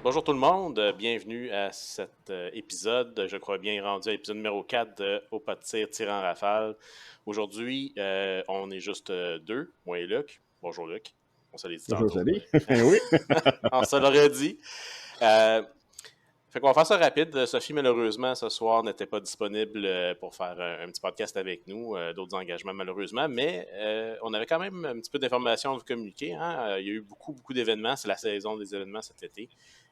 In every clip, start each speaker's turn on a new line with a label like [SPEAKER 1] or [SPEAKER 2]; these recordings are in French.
[SPEAKER 1] Bonjour tout le monde, bienvenue à cet épisode, je crois bien rendu à l'épisode numéro 4 de Au pas de tir, tir en rafale. Aujourd'hui, on est juste deux, moi et Luc. Bonjour Luc, on se l'a dit
[SPEAKER 2] Bonjour,
[SPEAKER 1] tantôt,
[SPEAKER 2] salut.
[SPEAKER 1] mais
[SPEAKER 2] Oui.
[SPEAKER 1] on se l'aurait dit. Euh, Fait qu'on va faire ça rapide. Sophie, malheureusement, ce soir, n'était pas disponible pour faire un petit podcast avec nous, d'autres engagements, malheureusement, mais on avait quand même un petit peu d'informations à vous communiquer. Hein? Il y a eu beaucoup d'événements. C'est la saison des événements cet été.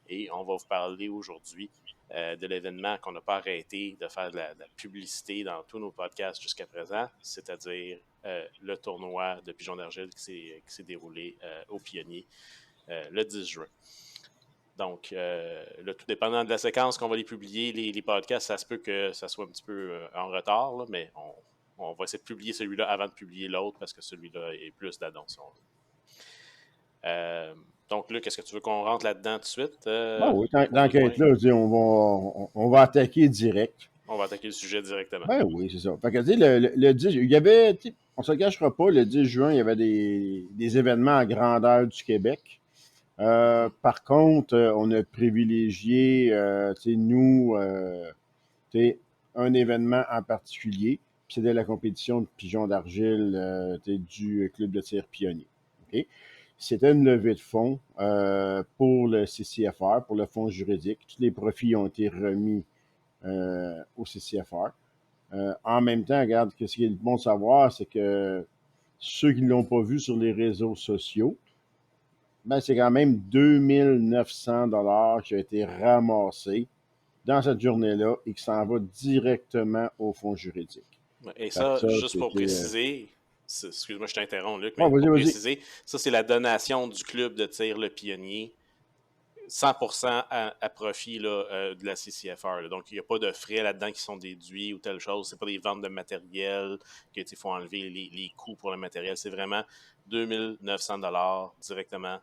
[SPEAKER 1] Et on va vous parler aujourd'hui de l'événement qu'on n'a pas arrêté de faire de la publicité dans tous nos podcasts jusqu'à présent, c'est-à-dire le tournoi de Pigeon d'Argile qui s'est déroulé au Pionnier le 10 juin. Donc, là, tout dépendant de la séquence qu'on va les publier, les podcasts, ça se peut que ça soit un petit peu en retard, là, mais on va essayer de publier celui-là avant de publier l'autre parce que celui-là est plus d'annonce. Donc, là, qu'est-ce que tu veux qu'on rentre là-dedans tout de suite?
[SPEAKER 2] Ah oui, tant
[SPEAKER 1] Premier
[SPEAKER 2] qu'à
[SPEAKER 1] point,
[SPEAKER 2] être là, je dis, on va attaquer direct.
[SPEAKER 1] on va attaquer le sujet directement.
[SPEAKER 2] Ben oui, c'est ça. Fait que, tu sais, le 10, il y avait, tu sais, on se le cachera pas, le 10 juin, il y avait des événements à grandeur du Québec.
[SPEAKER 1] Mhm.
[SPEAKER 2] Par contre, on a privilégié, tu sais, nous, tu sais, un événement en particulier, puis c'était la compétition de pigeons d'argile tu sais, du club de tir pionnier. OK? C'était une levée de fonds pour le CCFR, pour le fonds juridique. Tous les profits ont été remis au CCFR. En même temps, regarde, ce qui est bon de savoir, c'est que ceux qui ne l'ont pas vu sur les réseaux sociaux, ben, c'est quand même 2900 dollars qui ont été ramassés dans cette journée-là et qui s'en va directement au fonds juridique.
[SPEAKER 1] Et
[SPEAKER 2] Fait que
[SPEAKER 1] ça,
[SPEAKER 2] ça,
[SPEAKER 1] juste pour
[SPEAKER 2] c'était.
[SPEAKER 1] préciser, excuse-moi, je t'interromps, Luc,
[SPEAKER 2] Oh,
[SPEAKER 1] mais
[SPEAKER 2] vas-y,
[SPEAKER 1] pour
[SPEAKER 2] vas-y.
[SPEAKER 1] préciser, ça, c'est la donation du club de tir Le Pionnier 100% à profit là, de la CCFR. Là. Donc, il n'y a pas de frais là-dedans qui sont déduits ou telle chose. C'est pas des ventes de matériel qu'il faut enlever les coûts pour le matériel. C'est vraiment 2900 dollars directement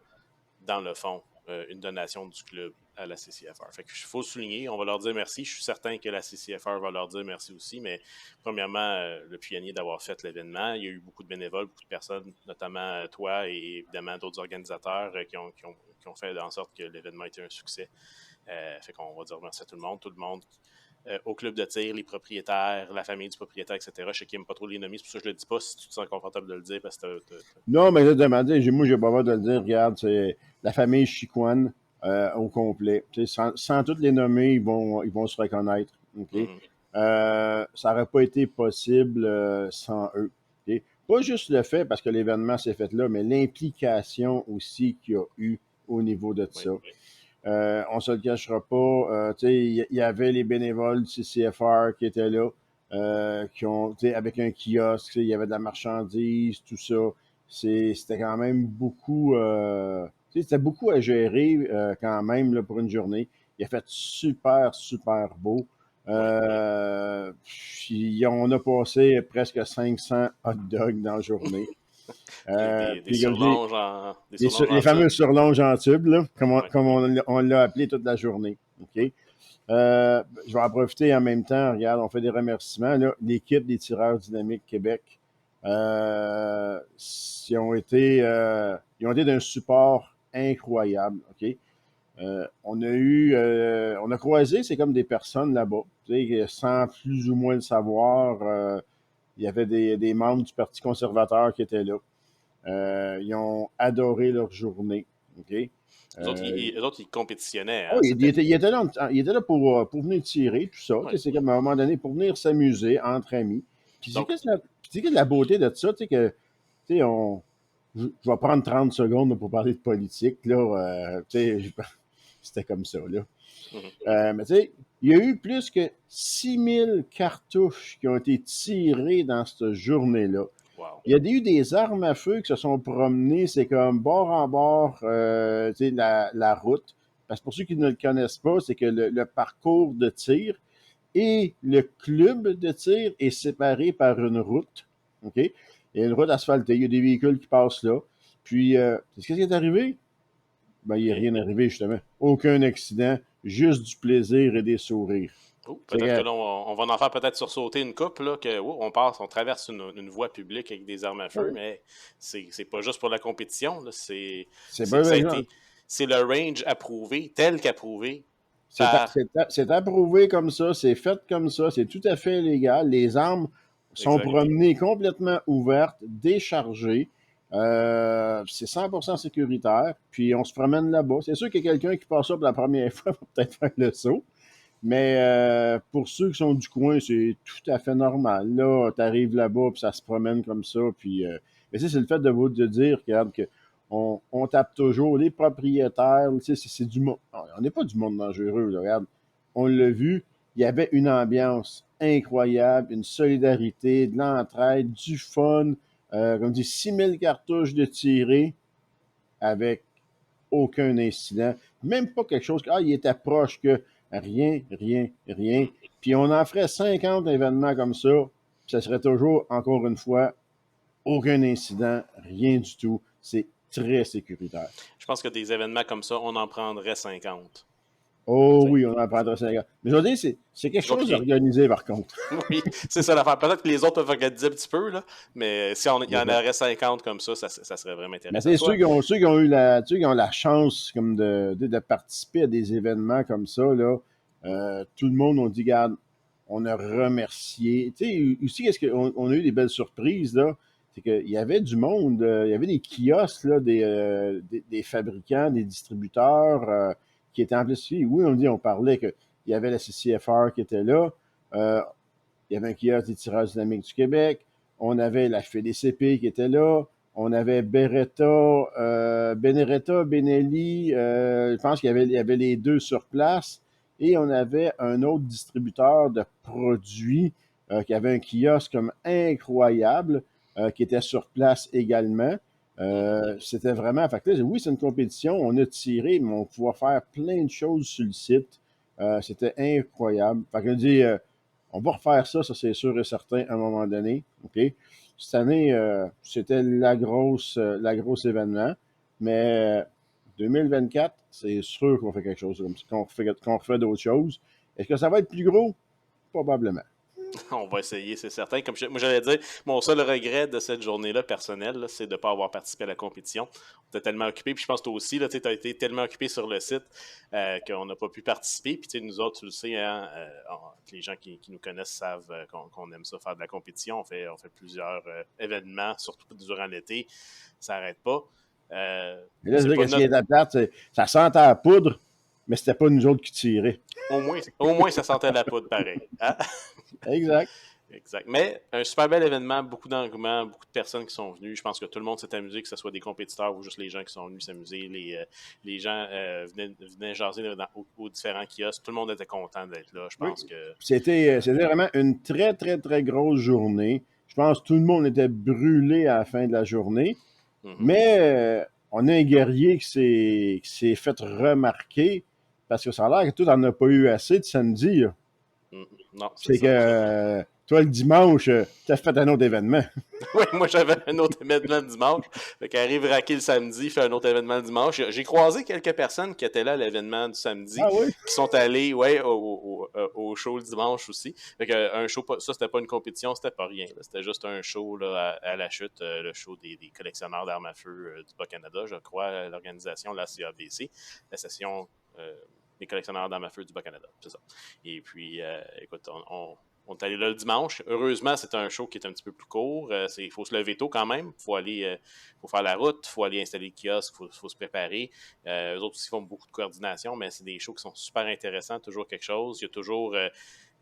[SPEAKER 1] dans le fond, une donation du club à la CCFR. Fait qu'il faut souligner, on va leur dire merci. Je suis certain que la CCFR va leur dire merci aussi, mais premièrement, le pionnier d'avoir fait l'événement. Il y a eu beaucoup de bénévoles, beaucoup de personnes, notamment toi et évidemment d'autres organisateurs qui ont fait en sorte que l'événement était un succès. Fait qu'on va dire merci à tout le monde au club de tir, les propriétaires, la famille du propriétaire, etc. Je sais qu'ils n'aiment pas trop les nommer, c'est pour ça que je le dis pas si tu te sens confortable de le dire parce que
[SPEAKER 2] Non, mais je demandais, moi, j'ai pas peur de le dire. Regarde, c'est la famille Chicoine au complet. Tu sais, sans toutes les nommer, ils vont se reconnaître. OK?
[SPEAKER 1] Mhm.
[SPEAKER 2] Ça n'aurait pas été possible sans eux. OK? Pas juste le fait, parce que l'événement s'est fait là, mais l'implication aussi qu'il y a eu au niveau de
[SPEAKER 1] Oui.
[SPEAKER 2] ça. On se le cachera pas. Tu sais, il y avait les bénévoles du CCFR qui étaient là, qui ont, tu sais, avec un kiosque, il y avait de la marchandise, tout ça. C'était quand même beaucoup, tu sais, c'était beaucoup à gérer quand même là, pour une journée. Il a fait super beau.
[SPEAKER 1] Oui.
[SPEAKER 2] On a passé presque 500 hot dogs dans la journée.
[SPEAKER 1] Des
[SPEAKER 2] Puis comme je dis,
[SPEAKER 1] surlonges
[SPEAKER 2] les
[SPEAKER 1] en tube.
[SPEAKER 2] fameux surlonges en tube, là,
[SPEAKER 1] Ouais.
[SPEAKER 2] comme on l'a appelé toute la journée. OK? Je vais en profiter en même temps. Regarde, on fait des remerciements. Là. L'équipe des tireurs dynamiques Québec, ils ont été d'un support incroyable. OK? On a croisé, c'est comme des personnes là-bas, tu sais, sans plus ou moins le savoir. Il y avait des membres du Parti conservateur qui étaient là. Ils ont adoré leur journée. OK? Euh,
[SPEAKER 1] Eux autres, ils compétitionnaient,
[SPEAKER 2] oh,
[SPEAKER 1] hein? C'était.
[SPEAKER 2] il était là pour venir tirer, tout ça. Tu
[SPEAKER 1] Ouais.
[SPEAKER 2] sais, c'est comme à un moment donné pour venir s'amuser entre amis. Puis
[SPEAKER 1] Donc,
[SPEAKER 2] c'est que la beauté de ça, tu sais, que, tu sais, je vais prendre 30 secondes là, pour parler de politique, là. Tu sais, c'était comme ça, là.
[SPEAKER 1] mhm.
[SPEAKER 2] Mais tu sais, il y a eu plus que 6000 cartouches qui ont été tirées dans cette journée-là.
[SPEAKER 1] Wow.
[SPEAKER 2] Il y a eu des armes à feu qui se sont promenées, c'est comme bord en bord tu sais, la route. Parce que pour ceux qui ne le connaissent pas, c'est que le parcours de tir et le club de tir est séparé par une route. OK? Il y a une route asphaltée, il y a des véhicules qui passent là. Puis, qu'est-ce qui est arrivé? Ben, il n'est
[SPEAKER 1] Rien.
[SPEAKER 2] rien arrivé, justement. Aucun accident, juste du plaisir et des sourires.
[SPEAKER 1] Oh,
[SPEAKER 2] C'est
[SPEAKER 1] peut-être que
[SPEAKER 2] que,
[SPEAKER 1] là, on va en faire peut-être sursauter une coupe, là, que on traverse une voie publique avec des armes à feu,
[SPEAKER 2] oh,
[SPEAKER 1] mais c'est pas juste pour la compétition, là,
[SPEAKER 2] c'est bien,
[SPEAKER 1] ça a
[SPEAKER 2] bien
[SPEAKER 1] été,
[SPEAKER 2] gentil.
[SPEAKER 1] c'est le range approuvé, tel qu'approuvé
[SPEAKER 2] par... C'est approuvé comme ça, c'est fait comme ça, c'est tout à fait légal. Les armes sont promenées complètement ouvertes, déchargées. C'est 100% sécuritaire. Puis on se promène là-bas. C'est sûr qu'il y a quelqu'un qui passe ça pour la première fois va peut-être faire le saut. Mais pour ceux qui sont du coin, c'est tout à fait normal. Là, tu arrives là-bas, puis ça se promène comme ça. Puis, mais c'est le fait de dire regarde, que on tape toujours les propriétaires. C'est du monde. On n'est pas du monde dangereux. Là, regarde, on l'a vu. Il y avait une ambiance incroyable, une solidarité, de l'entraide, du fun. Comme dit, 6000 cartouches de tirées avec aucun incident. Même pas quelque chose il était proche que rien, rien, rien. Puis on en ferait 50 événements comme ça, puis ça serait toujours, encore une fois, aucun incident, rien du tout. C'est très sécuritaire.
[SPEAKER 1] Je pense que des événements comme ça, on en prendrait 50.
[SPEAKER 2] Oh oui, on en prendrait 50. Mais je veux dire, c'est quelque chose d'organisé, par contre.
[SPEAKER 1] Oui, c'est ça l'affaire. Peut-être que les autres peuvent organiser un petit peu, là, mais si il y en aurait 50 comme ça serait vraiment intéressant.
[SPEAKER 2] Mais c'est ceux qui ont eu la chance comme de participer à des événements comme ça, là, tout le monde, on dit, regarde, on a remercié. Tu sais, aussi, on a eu des belles surprises, là. C'est qu'il y avait du monde, il y avait des kiosques, là, des fabricants, des distributeurs qui étaient amplifiés. Oui, on parlait qu'il y avait la CCFR qui était là. Il y avait un kiosque des tireurs dynamiques du Québec. On avait la FDCP qui était là. On avait Beneretta, Benelli. Je pense qu'il y avait les deux sur place. Et on avait un autre distributeur de produits qui avait un kiosque comme incroyable, qui était sur place également. C'était vraiment... Fait que là, oui, c'est une compétition. On a tiré, mais on pouvait faire plein de choses sur le site. C'était incroyable. Fait que je dis... on va refaire ça c'est sûr et certain à un moment donné. OK? Cette année, c'était la grosse événement. Mais 2024, c'est sûr qu'on fait quelque chose comme ça, qu'on refait d'autres choses. Est-ce que ça va être plus gros? Probablement.
[SPEAKER 1] On va essayer, c'est certain. Moi, j'allais dire, mon seul regret de cette journée-là, personnelle, là, c'est de ne pas avoir participé à la compétition. On était tellement occupé, puis je pense que toi aussi, tu as été tellement occupé sur le site qu'on n'a pas pu participer. Puis nous autres, tu le sais, hein, les gens qui nous connaissent savent qu'on aime ça faire de la compétition. On fait plusieurs événements, surtout durant l'été. Ça n'arrête pas.
[SPEAKER 2] Et là, qu'est-ce qui est à plate, ça sentait la poudre, mais c'était pas nous autres qui tiraient.
[SPEAKER 1] Au moins, ça sentait la poudre pareil. Hein?
[SPEAKER 2] Exact.
[SPEAKER 1] Exact. Mais un super bel événement, beaucoup d'engouement, beaucoup de personnes qui sont venues. Je pense que tout le monde s'est amusé, que ce soit des compétiteurs ou juste les gens qui sont venus s'amuser. Les gens venaient jaser aux différents kiosques. Tout le monde était content d'être là. Je pense que
[SPEAKER 2] c'était vraiment une très, très, très grosse journée. Je pense que tout le monde était brûlé à la fin de la journée. Mais on a un guerrier qui s'est fait remarquer parce que ça a l'air que toi, t'en as pas eu assez de samedi. Là.
[SPEAKER 1] Non,
[SPEAKER 2] c'est que toi, le dimanche, t'as fait un autre événement.
[SPEAKER 1] Oui, moi, j'avais un autre événement le dimanche. Fait qu'arrive Raquel le samedi, fait un autre événement le dimanche. J'ai croisé quelques personnes qui étaient là à l'événement du samedi, qui sont allées au show le dimanche aussi. Fait un show, ça, c'était pas une compétition, c'était pas rien. C'était juste un show là, à la chute, le show des collectionneurs d'armes à feu du Bas-Canada, je crois, l'organisation, la CABC, la session des collectionneurs d'armes à feu du Bas-Canada. C'est ça. Et puis, écoute, on est allé là le dimanche. Heureusement, c'est un show qui est un petit peu plus court. Il faut se lever tôt quand même. Il faut aller faut faire la route, il faut aller installer le kiosque, il faut se préparer. Eux autres aussi font beaucoup de coordination, mais c'est des shows qui sont super intéressants. Toujours quelque chose. Il y a toujours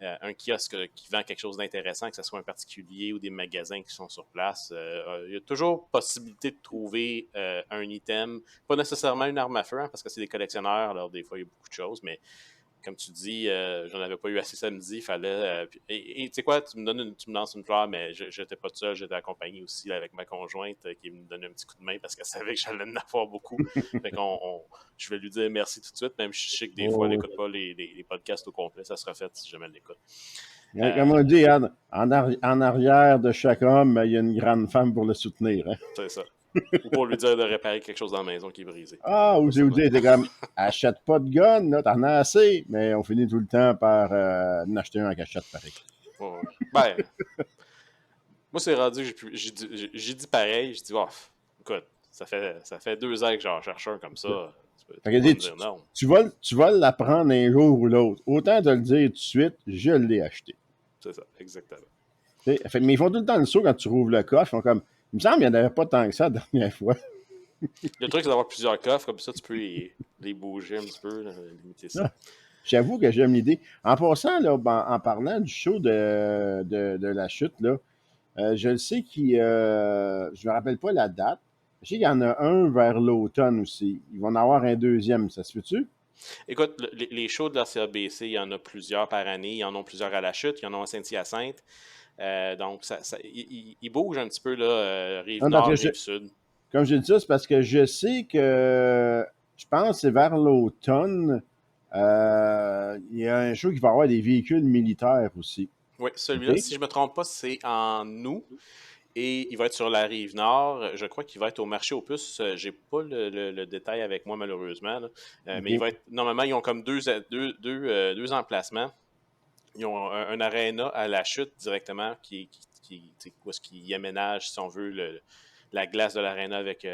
[SPEAKER 1] un kiosque qui vend quelque chose d'intéressant, que ce soit un particulier ou des magasins qui sont sur place. Il y a toujours possibilité de trouver un item. Pas nécessairement une arme à feu, hein, parce que c'est des collectionneurs. Alors, des fois, il y a beaucoup de choses, mais comme tu dis, j'en avais pas eu assez samedi, il fallait... et tu sais quoi, tu me lances une fleur, mais j'étais pas tout seul, j'étais accompagné aussi là, avec ma conjointe qui me donnait un petit coup de main parce qu'elle savait que j'allais en avoir beaucoup. Fait je vais lui dire merci tout de suite, même si je sais que des fois, elle n'écoute pas les podcasts au complet, ça sera fait si jamais elle l'écoute.
[SPEAKER 2] Comme on dit, en arrière de chaque homme, il y a une grande femme pour le soutenir. Hein?
[SPEAKER 1] C'est ça. Ou pour lui dire de réparer quelque chose dans la maison qui est brisé.
[SPEAKER 2] Ou c'est vous dire, t'es comme, achète pas de gun, là, t'en as assez, mais on finit tout le temps par en acheter un en cachette, pareil.
[SPEAKER 1] Ben, moi, c'est rendu, j'ai dit pareil, je dis, écoute, ça fait 2 ans que j'en cherche un comme ça. Tu
[SPEAKER 2] Fait
[SPEAKER 1] peux
[SPEAKER 2] que,
[SPEAKER 1] pas
[SPEAKER 2] tu,
[SPEAKER 1] me
[SPEAKER 2] tu,
[SPEAKER 1] dire non.
[SPEAKER 2] tu vas l'apprendre un jour ou l'autre. Autant te le dire tout de suite, je l'ai acheté.
[SPEAKER 1] C'est ça, exactement.
[SPEAKER 2] Mais ils font tout le temps le saut quand tu rouvres le coffre. Ils font comme, il me semble qu'il n'y en avait pas tant que ça la dernière fois.
[SPEAKER 1] Le truc, c'est d'avoir plusieurs coffres, comme ça, tu peux les bouger un petit peu, là, limiter ça.
[SPEAKER 2] J'avoue que j'aime l'idée. En passant, là, en parlant du show de la chute, là, je le sais je ne me rappelle pas la date. Je sais qu'il y en a un vers l'automne aussi. Ils vont en avoir un deuxième, ça se fait-tu?
[SPEAKER 1] Écoute, les shows de la CABC, il y en a plusieurs par année. Il y en a plusieurs à la chute, il y en a à Saint-Hyacinthe. Donc, il bouge un petit peu, là, rive
[SPEAKER 2] Non, parce que
[SPEAKER 1] nord, rive sud.
[SPEAKER 2] comme je dis ça, c'est parce que je sais que je pense que c'est vers l'automne. Il y a un show qui va avoir des véhicules militaires aussi.
[SPEAKER 1] Oui, celui-là,
[SPEAKER 2] OK?
[SPEAKER 1] si je ne me trompe pas, c'est en août et il va être sur la rive nord. Je crois qu'il va être au marché aux puces. J'ai pas le détail avec moi, malheureusement, là. Mais il
[SPEAKER 2] OK.
[SPEAKER 1] va être. Normalement, ils ont comme deux emplacements. Ils ont un aréna à la chute directement où est-ce qu'ils aménagent, si on veut, la glace de l'aréna avec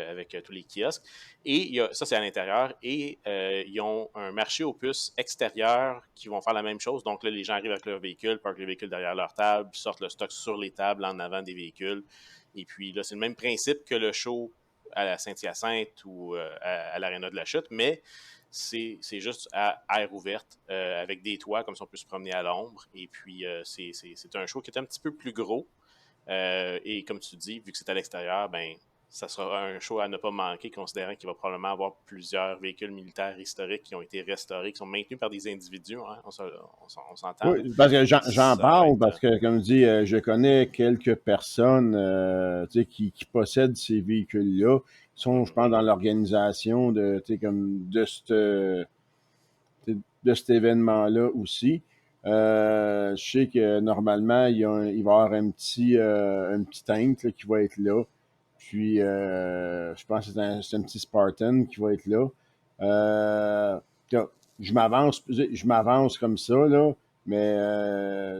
[SPEAKER 1] tous les kiosques. Et ça, c'est à l'intérieur. Et ils ont un marché aux puces extérieur qui vont faire la même chose. Donc là, les gens arrivent avec leur véhicule, parquent le véhicule derrière leur table, sortent le stock sur les tables en avant des véhicules. Et puis là, c'est le même principe que le show à la Saint-Hyacinthe ou à l'aréna de la chute, mais c'est juste à air ouverte avec des toits, comme ça on peut se promener à l'ombre. Et puis, c'est un show qui est un petit peu plus gros. Et comme tu dis, vu que c'est à l'extérieur, ben, ça sera un show à ne pas manquer, considérant qu'il va probablement avoir plusieurs véhicules militaires historiques qui ont été restaurés, qui sont maintenus par des individus. Hein, on s'entend. Là.
[SPEAKER 2] Oui, parce que j'en
[SPEAKER 1] Ça va
[SPEAKER 2] parle
[SPEAKER 1] être.
[SPEAKER 2] parce que, comme je dis, je connais quelques personnes tu sais, qui possèdent ces véhicules-là, qui sont, je pense, dans l'organisation tu sais, comme de cet événement-là aussi. Je sais que normalement, il va y avoir un petit tank là, qui va être là. Puis, je pense que c'est un petit Spartan qui va être là. Euh, je m'avance comme ça, là, mais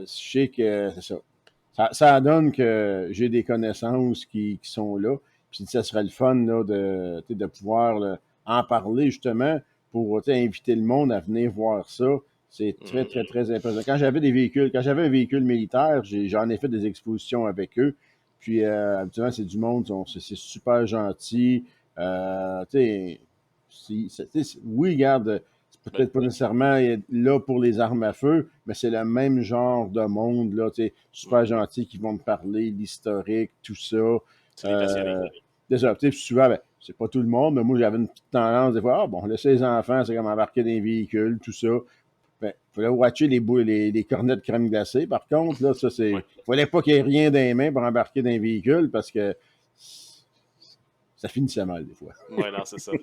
[SPEAKER 2] je sais que c'est ça. Ça donne que j'ai des connaissances qui sont là. Puis ça serait le fun là, de pouvoir là, en parler justement pour inviter le monde à venir voir ça. C'est très,
[SPEAKER 1] Mhm.
[SPEAKER 2] très, très impressionnant. Quand j'avais un véhicule militaire, j'en ai fait des expositions avec eux. Puis, habituellement, c'est du monde, c'est super gentil. Tu sais, oui, regarde, c'est
[SPEAKER 1] Ben,
[SPEAKER 2] peut-être pas nécessairement là pour les armes à feu, mais c'est le même genre de monde, là, tu sais, super
[SPEAKER 1] mhm.
[SPEAKER 2] gentil, qui vont me parler, l'historique, tout ça.
[SPEAKER 1] C'est des passionnés.
[SPEAKER 2] Euh, Déjà, tu sais, souvent, ben, c'est pas tout le monde, mais moi, j'avais une petite tendance des fois, ah bon, laisser les enfants, c'est comme embarquer dans les véhicules, tout ça. Ben, il fallait watcher les cornets de crème glacée. Par contre, là, ça,
[SPEAKER 1] Ouais.
[SPEAKER 2] c'est. Il fallait pas qu'il y ait rien dans les mains pour embarquer dans un véhicule parce que ça finissait mal, des fois.
[SPEAKER 1] Oui, non, c'est ça.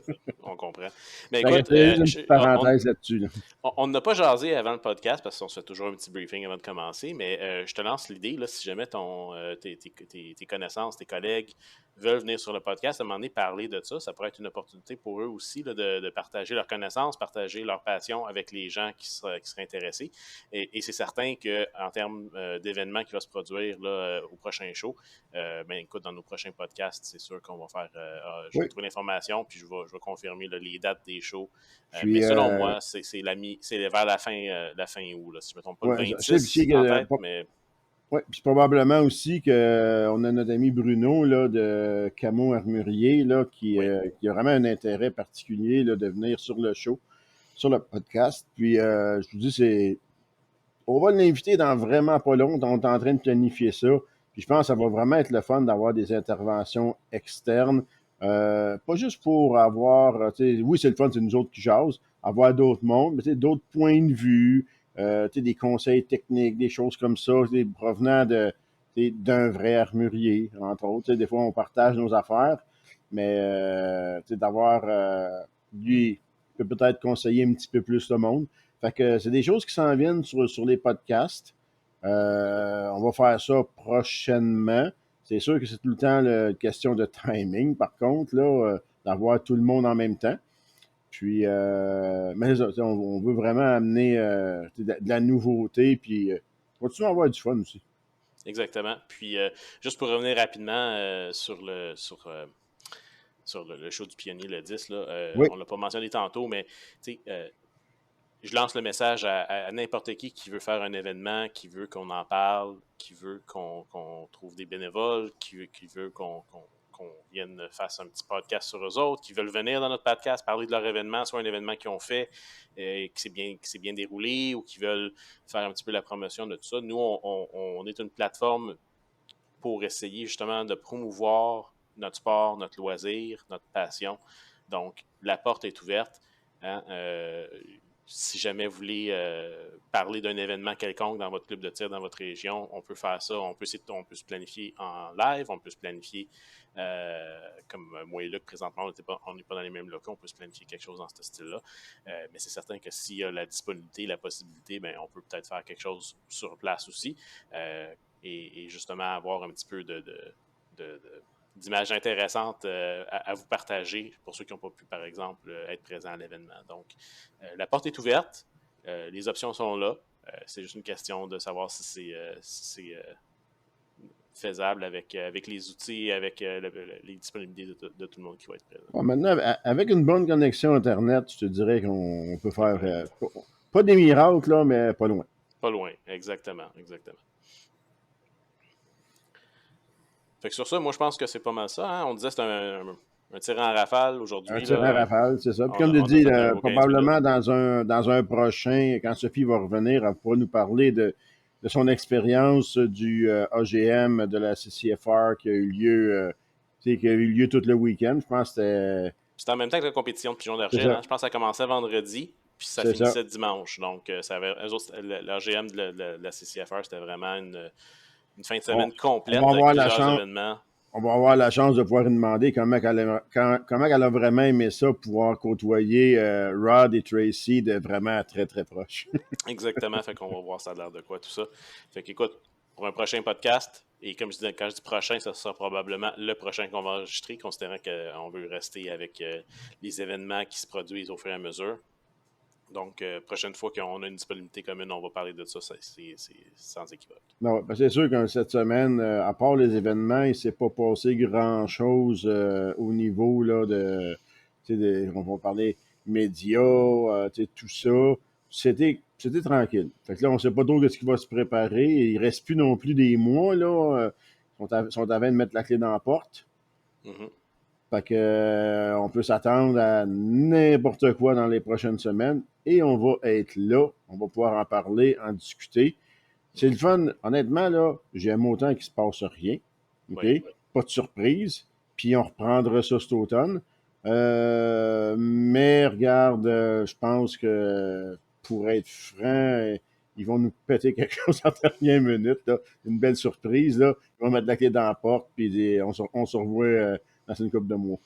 [SPEAKER 1] On comprend. Mais
[SPEAKER 2] Fait que
[SPEAKER 1] écoute,
[SPEAKER 2] c'est juste une petite parenthèse là-dessus, là.
[SPEAKER 1] On n'a pas jasé avant le podcast parce qu'on se fait toujours un petit briefing avant de commencer, mais je te lance l'idée, là, si jamais tes connaissances, tes collègues veulent venir sur le podcast, à un moment donné, parler de ça, ça pourrait être une opportunité pour eux aussi là, de partager leurs connaissances, partager leur passion avec les gens qui seraient intéressés. Et c'est certain qu'en termes d'événements qui vont se produire là, au prochain show, ben, écoute, dans nos prochains podcasts, c'est sûr qu'on va faire. Je vais
[SPEAKER 2] Oui.
[SPEAKER 1] trouver l'information, puis je vais confirmer là, les dates des shows mais
[SPEAKER 2] Puis,
[SPEAKER 1] selon moi, c'est vers la fin août, là, si je ne me trompe pas, le
[SPEAKER 2] ouais, je sais
[SPEAKER 1] 26 en
[SPEAKER 2] que.
[SPEAKER 1] tête, mais
[SPEAKER 2] Ouais, puis probablement aussi qu'on a notre ami Bruno là, de Camo Armurier là,
[SPEAKER 1] oui,
[SPEAKER 2] qui a vraiment un intérêt particulier là, de venir sur le show, sur le podcast. Puis je vous dis, on va l'inviter dans vraiment pas long. On est en train de planifier ça. Puis je pense que ça va vraiment être le fun d'avoir des interventions externes. Pas juste pour avoir, oui, c'est le fun, c'est nous autres qui jasent, avoir d'autres mondes, mais d'autres points de vue, des conseils techniques, des choses comme ça, provenant d'un vrai armurier, entre autres. Des fois, on partage nos affaires, mais d'avoir lui peut peut-être conseiller un petit peu plus le monde. Fait que c'est des choses qui s'en viennent sur les podcasts. On va faire ça prochainement. C'est sûr que c'est tout le temps une question de timing, par contre, là, d'avoir tout le monde en même temps. Puis, mais c'est ça, on veut vraiment amener de la nouveauté, puis continuer à avoir du fun aussi.
[SPEAKER 1] exactement. Puis, juste pour revenir rapidement sur le show du Pionnier, le 10. Là,
[SPEAKER 2] Oui.
[SPEAKER 1] on ne l'a pas mentionné tantôt, mais je lance le message à n'importe qui veut faire un événement, qui veut qu'on en parle, qui veut qu'on trouve des bénévoles, qui veut qu'on vienne faire un petit podcast sur eux autres, qui veulent venir dans notre podcast, parler de leur événement, soit un événement qu'ils ont fait, qui s'est bien déroulé, ou qui veulent faire un petit peu la promotion de tout ça. Nous, on est une plateforme pour essayer justement de promouvoir notre sport, notre loisir, notre passion. Donc, la porte est ouverte. Hein? Si jamais vous voulez parler d'un événement quelconque dans votre club de tir, dans votre région, on peut faire ça. On peut se planifier en live, on peut se planifier comme moi et Luc, présentement, on n'est pas dans les mêmes locaux, on peut se planifier quelque chose dans ce style-là. Mais c'est certain que s'il y a la disponibilité, la possibilité, ben, on peut peut-être faire quelque chose sur place aussi. Et justement avoir un petit peu d'images intéressantes à vous partager pour ceux qui n'ont pas pu, par exemple, être présents à l'événement. Donc, la porte est ouverte, les options sont là. C'est juste une question de savoir si c'est faisable avec les outils, avec les disponibilités de tout le monde qui va être présent.
[SPEAKER 2] Bon, maintenant, avec une bonne connexion Internet, je te dirais qu'on peut faire pas des miracles, là, mais pas loin.
[SPEAKER 1] Pas loin, exactement. Fait que sur ça, moi, je pense que c'est pas mal ça. Hein? On disait que c'est un tir en rafale
[SPEAKER 2] Un
[SPEAKER 1] aujourd'hui.
[SPEAKER 2] tir à
[SPEAKER 1] Là,
[SPEAKER 2] rafale, c'est ça. Puis comme tu
[SPEAKER 1] on a
[SPEAKER 2] dis,
[SPEAKER 1] fait un beau 15 minutes.
[SPEAKER 2] probablement dans un prochain, quand Sophie va revenir, elle pourra nous parler de son expérience du AGM de la CCFR qui a eu lieu, qui a eu lieu tout le week-end. Je pense que
[SPEAKER 1] C'était en même temps que la compétition de pigeons
[SPEAKER 2] c'est
[SPEAKER 1] d'argile.
[SPEAKER 2] ça.
[SPEAKER 1] Hein? Je pense que ça commençait vendredi, puis ça
[SPEAKER 2] C'est ça.
[SPEAKER 1] finissait dimanche. Donc, eux autres, l'AGM de la CCFR, c'était vraiment une fin de
[SPEAKER 2] On,
[SPEAKER 1] semaine
[SPEAKER 2] on va
[SPEAKER 1] complète avec
[SPEAKER 2] avoir la
[SPEAKER 1] plusieurs
[SPEAKER 2] chance.
[SPEAKER 1] événements.
[SPEAKER 2] On va avoir la chance de pouvoir lui demander comment elle a vraiment aimé ça, pouvoir côtoyer Rod et Tracy de vraiment très, très proche.
[SPEAKER 1] Exactement, fait qu'on va voir ça a l'air de quoi, tout ça. Fait qu'écoute, pour un prochain podcast, et comme je dis, quand je dis prochain, ça sera probablement le prochain qu'on va enregistrer, considérant qu'on veut rester avec les événements qui se produisent au fur et à mesure. Donc, prochaine fois qu'on a une disponibilité commune, on va parler de ça, c'est sans équivoque.
[SPEAKER 2] Non, ben c'est sûr que cette semaine, à part les événements, il ne s'est pas passé grand-chose au niveau là, on va parler médias, tout ça. C'était tranquille. Fait que là, on ne sait pas trop ce qui va se préparer. Il ne reste plus non plus des mois. Là, sont à veille de mettre la clé dans la porte.
[SPEAKER 1] Mm-hmm.
[SPEAKER 2] Fait que, on peut s'attendre à n'importe quoi dans les prochaines semaines et on va être là. On va pouvoir en parler, en discuter. C'est le fun. Honnêtement, là, j'aime autant qu'il se passe rien. OK?
[SPEAKER 1] Oui.
[SPEAKER 2] Pas de surprise. Puis on reprendra ça cet automne. Mais regarde, je pense que pour être franc, ils vont nous péter quelque chose en dernière minute. Là. Une belle surprise. Là. Ils vont mettre la clé dans la porte, puis on se revoit dans une couple de mois.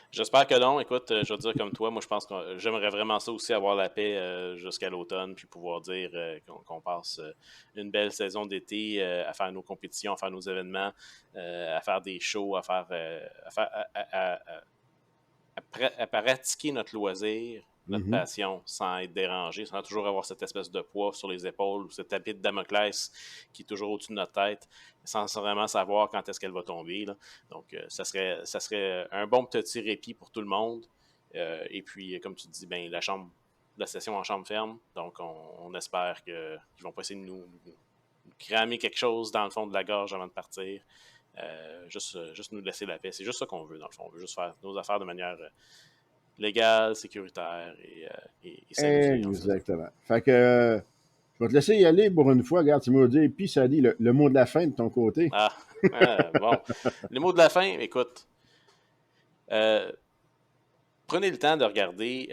[SPEAKER 1] J'espère que non. Écoute, je vais dire comme toi, moi je pense que j'aimerais vraiment ça aussi, avoir la paix jusqu'à l'automne, puis pouvoir dire qu'on passe une belle saison d'été à faire nos compétitions, à faire nos événements, à faire des shows, à pratiquer notre loisir, notre
[SPEAKER 2] Mhm.
[SPEAKER 1] passion, sans être dérangé, sans toujours avoir cette espèce de poids sur les épaules ou cette tapis de Damoclès qui est toujours au-dessus de notre tête, sans vraiment savoir quand est-ce qu'elle va tomber. Là. Donc, ça serait un bon petit répit pour tout le monde. Et puis, comme tu dis, ben, la session en chambre ferme. Donc, on espère qu'ils ne vont pas essayer de nous cramer quelque chose dans le fond de la gorge avant de partir. Juste nous laisser la paix. C'est juste ça qu'on veut, dans le fond. On veut juste faire nos affaires de manière légale, sécuritaire et s'amuser, en fait.
[SPEAKER 2] Exactement. Fait que je vais te laisser y aller pour une fois. Regarde, tu m'as dit, puis ça dit le mot de la fin de ton côté.
[SPEAKER 1] Bon. Les mots de la fin, écoute. Euh, Prenez le temps de regarder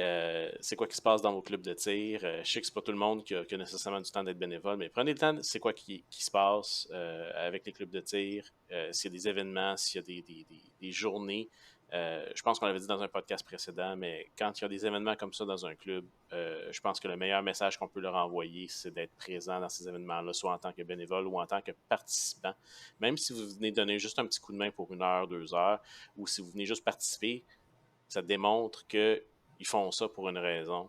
[SPEAKER 1] c'est quoi qui se passe dans vos clubs de tir. Je sais que c'est pas tout le monde qui a nécessairement du temps d'être bénévole, mais prenez le temps de c'est quoi qui se passe avec les clubs de tir, s'il y a des événements, s'il y a des journées. Je pense qu'on l'avait dit dans un podcast précédent, mais quand il y a des événements comme ça dans un club, je pense que le meilleur message qu'on peut leur envoyer, c'est d'être présent dans ces événements-là, soit en tant que bénévole ou en tant que participant. Même si vous venez donner juste un petit coup de main pour 1 heure, 2 heures, ou si vous venez juste participer, ça démontre qu'ils font ça pour une raison.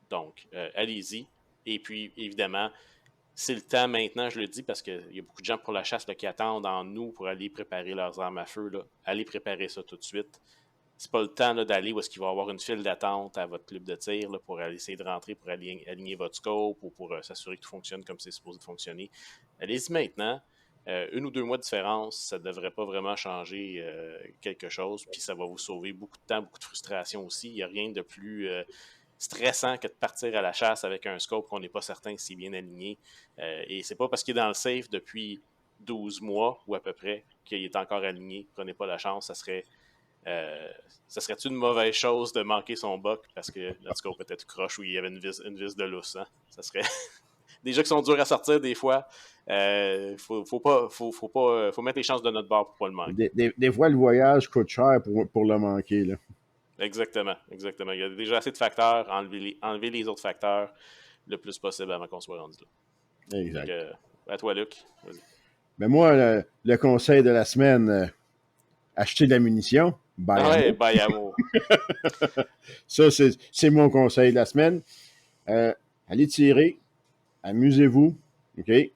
[SPEAKER 1] Donc, allez-y. Et puis, évidemment, c'est le temps maintenant, je le dis, parce qu'il y a beaucoup de gens pour la chasse là, qui attendent en nous pour aller préparer leurs armes à feu. Là. Allez préparer ça tout de suite. c'est pas le temps là, d'aller où est-ce qu'il va y avoir une file d'attente à votre club de tir là, pour aller essayer de rentrer, pour aligner votre scope ou pour s'assurer que tout fonctionne comme c'est supposé de fonctionner. Allez-y maintenant. 1 ou 2 mois de différence, ça ne devrait pas vraiment changer quelque chose. Puis ça va vous sauver beaucoup de temps, beaucoup de frustration aussi. Il n'y a rien de plus stressant que de partir à la chasse avec un scope qu'on n'est pas certain s'il est bien aligné. Et c'est pas parce qu'il est dans le safe depuis 12 mois ou à peu près qu'il est encore aligné. Prenez pas la chance, ça serait une mauvaise chose de manquer son buck parce que notre scope était tout croche ou il y avait une vis de lousse. Hein? Ça serait des jeux qui sont durs à sortir des fois. Faut mettre les chances de notre bord pour pas le manquer.
[SPEAKER 2] Des fois, le voyage coûte cher pour le manquer. Là.
[SPEAKER 1] Exactement. Il y a déjà assez de facteurs. Enlever les autres facteurs le plus possible avant qu'on soit rendu là.
[SPEAKER 2] Exact.
[SPEAKER 1] Donc, à toi, Luc. Vas-y.
[SPEAKER 2] Mais moi, le conseil de la semaine, acheter de la munition.
[SPEAKER 1] Ouais, bye amour.
[SPEAKER 2] Ça, c'est mon conseil de la semaine. Allez tirer. Amusez-vous. OK? Puis,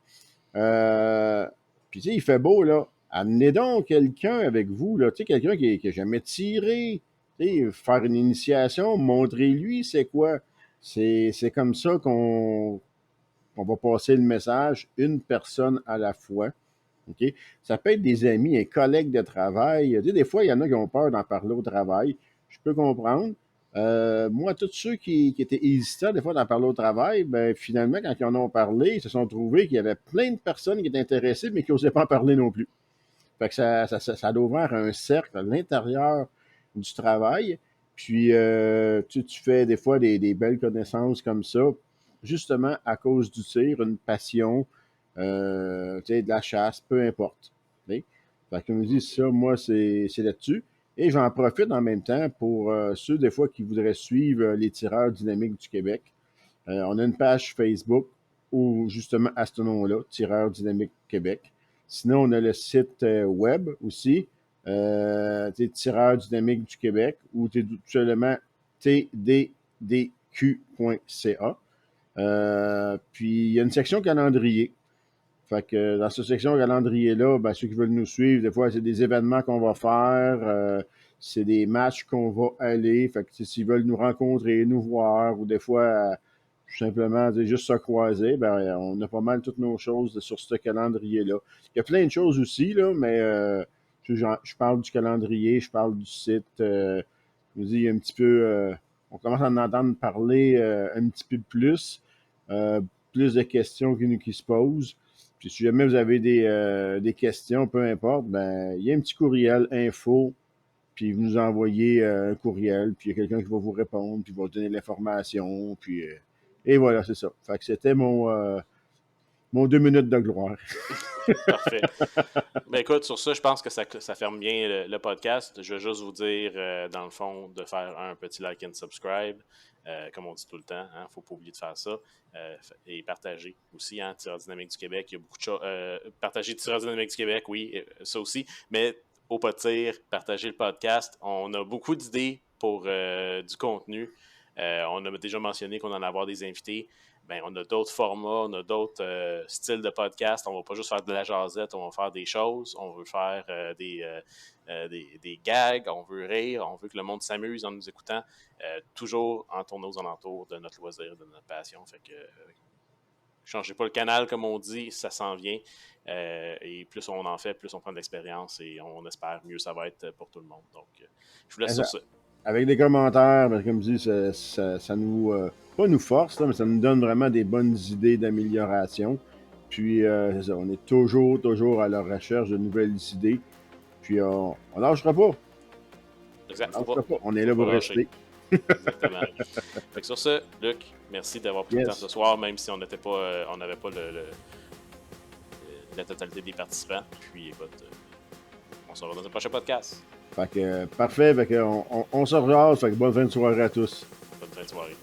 [SPEAKER 2] tu sais, il fait beau, là. Amenez donc quelqu'un avec vous, là. Tu sais, quelqu'un qui n'a jamais tiré. Tu sais, faire une initiation, montrez-lui c'est quoi. C'est comme ça qu'on va passer le message, une personne à la fois. OK? Ça peut être des amis et collègues de travail. Tu sais, des fois, il y en a qui ont peur d'en parler au travail. Je peux comprendre. Moi, tous ceux qui étaient hésitants, des fois, d'en parler au travail, ben, finalement, quand ils en ont parlé, ils se sont trouvés qu'il y avait plein de personnes qui étaient intéressées, mais qui n'osaient pas en parler non plus. Fait que ça a ouvert un cercle à l'intérieur du travail. Puis, tu fais des fois des belles connaissances comme ça, justement à cause du tir, une passion, de la chasse, peu importe. Fait que comme je dis, ça, moi, c'est là-dessus. Et j'en profite en même temps pour ceux, des fois, qui voudraient suivre les tireurs dynamiques du Québec. On a une page Facebook où, justement, à ce nom-là, Tireurs dynamiques Québec. Sinon, on a le site web aussi, Tireurs dynamiques du Québec, ou tout simplement tddq.ca. Puis, il y a une section calendrier. Fait que dans cette section calendrier-là, ben, ceux qui veulent nous suivre, des fois, c'est des événements qu'on va faire, c'est des matchs qu'on va aller. Fait que s'ils veulent nous rencontrer, nous voir, ou des fois, tout simplement, juste se croiser, ben, on a pas mal toutes nos choses sur ce calendrier-là. Il y a plein de choses aussi, là, mais je parle du calendrier, je parle du site. Je vous dis, il y a un petit peu, on commence à en entendre parler un petit peu plus de questions qui se posent. Puis si jamais vous avez des questions, peu importe, ben il y a un petit courriel info, puis vous nous envoyez un courriel, puis il y a quelqu'un qui va vous répondre, puis va vous donner l'information, puis et voilà, c'est ça. Fait que c'était mon 2 minutes de gloire.
[SPEAKER 1] Parfait. Ben écoute, sur ça, je pense que ça ferme bien le podcast. Je vais juste vous dire, dans le fond, de faire un petit like and subscribe, comme on dit tout le temps. Il ne faut pas oublier de faire ça. Et partager aussi, hein, Tireur Dynamique du Québec. Il y a beaucoup de choses. Partager Tireur Dynamique du Québec, oui, ça aussi. Mais au pas de tir, partager le podcast. On a beaucoup d'idées pour du contenu. On a déjà mentionné qu'on en a avoir des invités. Ben, on a d'autres formats, on a d'autres styles de podcast. On ne va pas juste faire de la jasette, on va faire des choses. On veut faire des gags, on veut rire, on veut que le monde s'amuse en nous écoutant. Toujours en tournant aux alentours de notre loisir, de notre passion. Fait que changez pas le canal, comme on dit, ça s'en vient. Et plus on en fait, plus on prend de l'expérience et on espère mieux ça va être pour tout le monde. Donc, je vous laisse sur ça.
[SPEAKER 2] Avec des commentaires, ben, comme je dis, ça nous, pas nous force, là, mais ça nous donne vraiment des bonnes idées d'amélioration. Puis, c'est ça, on est toujours à la recherche de nouvelles idées. Puis, on lâchera pas.
[SPEAKER 1] Exact,
[SPEAKER 2] On lâchera pas. On est là pour rester.
[SPEAKER 1] Exactement. Fait que sur ce, Luc, merci d'avoir pris le temps ce soir, même si on n'avait pas la totalité des participants. Puis, écoute, on se revoit dans un prochain podcast.
[SPEAKER 2] Fait que, parfait. Fait que on se rejoint. Fait que bonne fin de soirée à tous.
[SPEAKER 1] Bonne fin de soirée.